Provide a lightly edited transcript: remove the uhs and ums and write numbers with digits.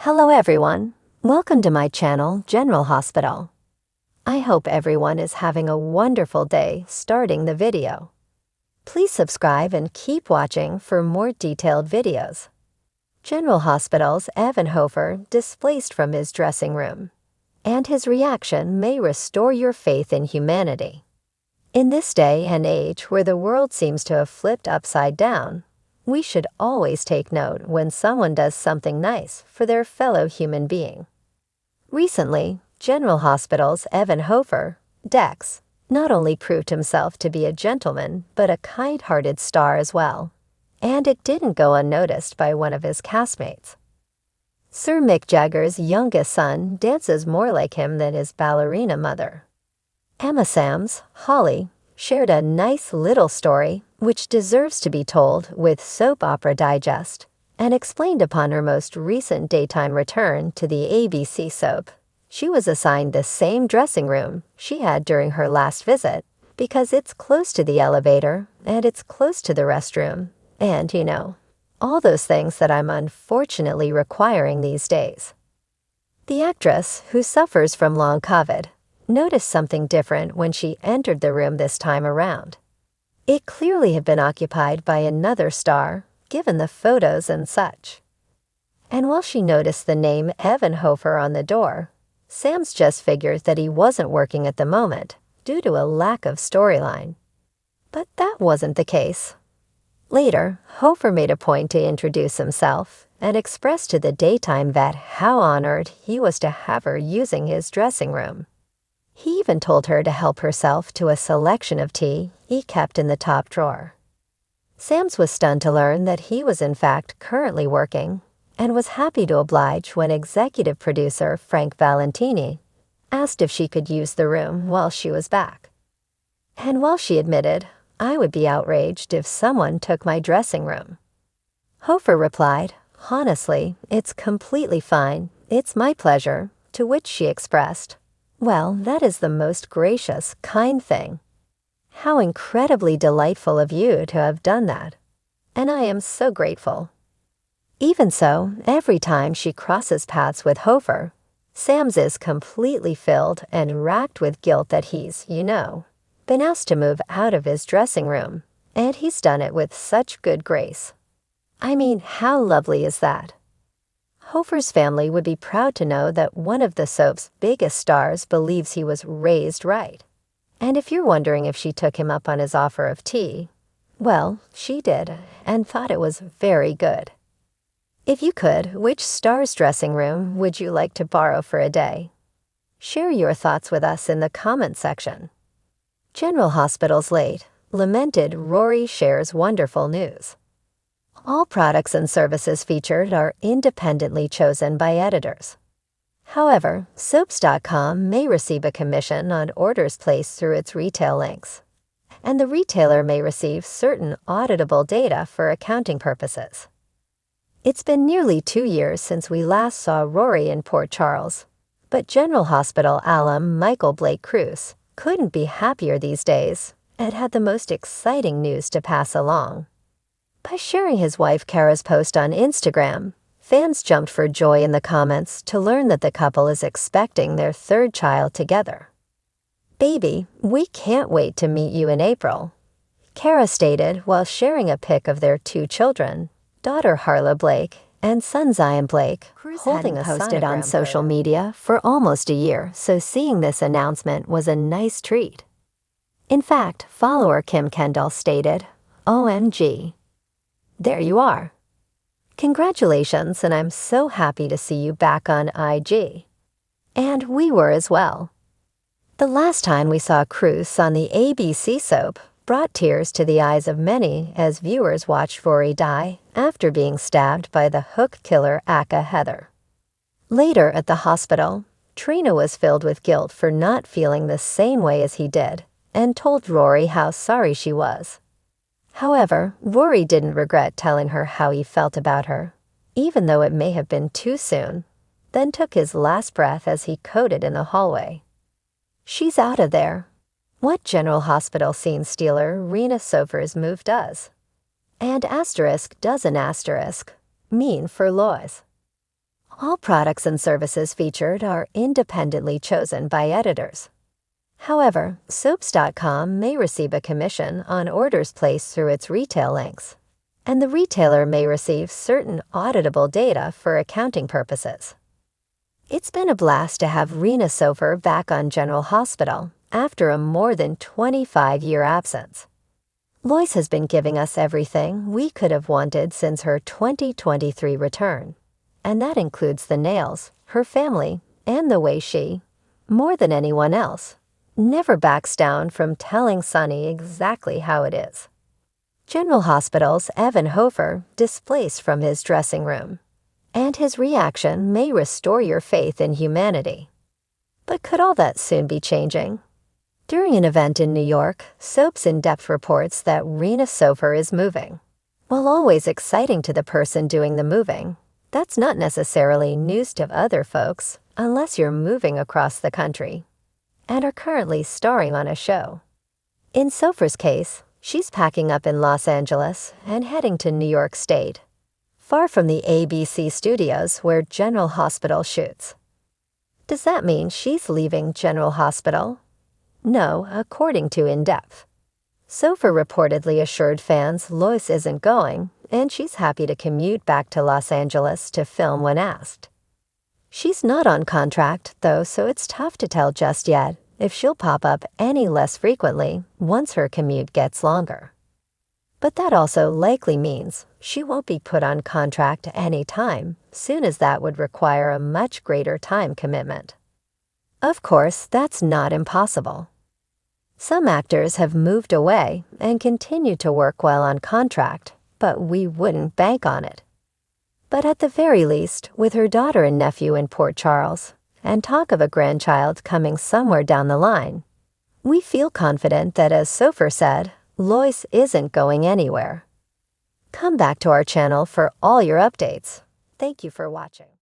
Hello everyone, welcome to my channel, General Hospital. I hope everyone is having a wonderful day starting the video. Please subscribe and keep watching for more detailed videos. General Hospital's Evan Hofer displaced from his dressing room, and his reaction may restore your faith in humanity. In this day and age where the world seems to have flipped upside down, we should always take note when someone does something nice for their fellow human being. Recently, General Hospital's Evan Hofer, Dex, not only proved himself to be a gentleman but a kind-hearted star as well, and it didn't go unnoticed by one of his castmates. Sir Mick Jagger's youngest son dances more like him than his ballerina mother. Emma Sam's, Holly, shared a nice little story which deserves to be told with Soap Opera Digest, and explained upon her most recent daytime return to the ABC soap. She was assigned the same dressing room she had during her last visit because it's close to the elevator and it's close to the restroom, and, all those things that I'm unfortunately requiring these days. The actress, who suffers from long COVID, noticed something different when she entered the room this time around. It clearly had been occupied by another star, given the photos and such. And while she noticed the name Evan Hofer on the door, Sam's just figured that he wasn't working at the moment due to a lack of storyline. But that wasn't the case. Later, Hofer made a point to introduce himself and expressed to the daytime vet how honored he was to have her using his dressing room. He even told her to help herself to a selection of tea he kept in the top drawer. Sam's was stunned to learn that he was in fact currently working, and was happy to oblige when executive producer Frank Valentini asked if she could use the room while she was back. And while she admitted, "I would be outraged if someone took my dressing room," Hofer replied, "Honestly, it's completely fine. It's my pleasure," to which she expressed, "Well, that is the most gracious, kind thing. How incredibly delightful of you to have done that. And I am so grateful." Even so, every time she crosses paths with Hofer, Sam's is completely filled and racked with guilt that he's, been asked to move out of his dressing room, and he's done it with such good grace. I mean, how lovely is that? Hofer's family would be proud to know that one of the soap's biggest stars believes he was raised right. And if you're wondering if she took him up on his offer of tea, well, she did, and thought it was very good. If you could, which star's dressing room would you like to borrow for a day? Share your thoughts with us in the comment section. General Hospital's late, lamented Rory shares wonderful news. All products and services featured are independently chosen by editors. However, soaps.com may receive a commission on orders placed through its retail links, and the retailer may receive certain auditable data for accounting purposes. It's been nearly 2 years since we last saw Rory in Port Charles, but General Hospital alum Michael Blake Cruz couldn't be happier these days and had the most exciting news to pass along. By sharing his wife Kara's post on Instagram, fans jumped for joy in the comments to learn that the couple is expecting their third child together. "Baby, we can't wait to meet you in April," Kara stated while sharing a pic of their 2 children, daughter Harla Blake and son Zion Blake, holding a posted on social media for almost a year, so seeing this announcement was a nice treat. In fact, follower Kim Kendall stated, "OMG. There you are. Congratulations, and I'm so happy to see you back on IG." And we were as well. The last time we saw Cruz on the ABC soap brought tears to the eyes of many as viewers watched Rory die after being stabbed by the hook killer Aka Heather. Later at the hospital, Trina was filled with guilt for not feeling the same way as he did and told Rory how sorry she was. However, Rory didn't regret telling her how he felt about her, even though it may have been too soon, then took his last breath as he coded in the hallway. "She's out of there." What General Hospital scene stealer Rena Sofer's move does. And *doesn't* mean for Lois. All products and services featured are independently chosen by editors. However, soaps.com may receive a commission on orders placed through its retail links, and the retailer may receive certain auditable data for accounting purposes. It's been a blast to have Rena Hofer back on General Hospital after a more than 25-year absence. Lois has been giving us everything we could have wanted since her 2023 return, and that includes the nails, her family, and the way she, more than anyone else, never backs down from telling Sonny exactly how it is. General Hospital's Evan Hofer displaced from his dressing room, and his reaction may restore your faith in humanity. But could all that soon be changing? During an event in New York, Soaps In-Depth reports that Rena Hofer is moving. While always exciting to the person doing the moving, that's not necessarily news to other folks unless you're moving across the country and are currently starring on a show. In Hofer's case, she's packing up in Los Angeles and heading to New York State, far from the ABC studios where General Hospital shoots. Does that mean she's leaving General Hospital? No, according to In-Depth. Hofer reportedly assured fans Lois isn't going, and she's happy to commute back to Los Angeles to film when asked. She's not on contract, though, so it's tough to tell just yet if she'll pop up any less frequently once her commute gets longer. But that also likely means she won't be put on contract any time soon, as that would require a much greater time commitment. Of course, that's not impossible. Some actors have moved away and continue to work while on contract, but we wouldn't bank on it. But at the very least, with her daughter and nephew in Port Charles, and talk of a grandchild coming somewhere down the line, we feel confident that, as Hofer said, Lois isn't going anywhere. Come back to our channel for all your updates. Thank you for watching.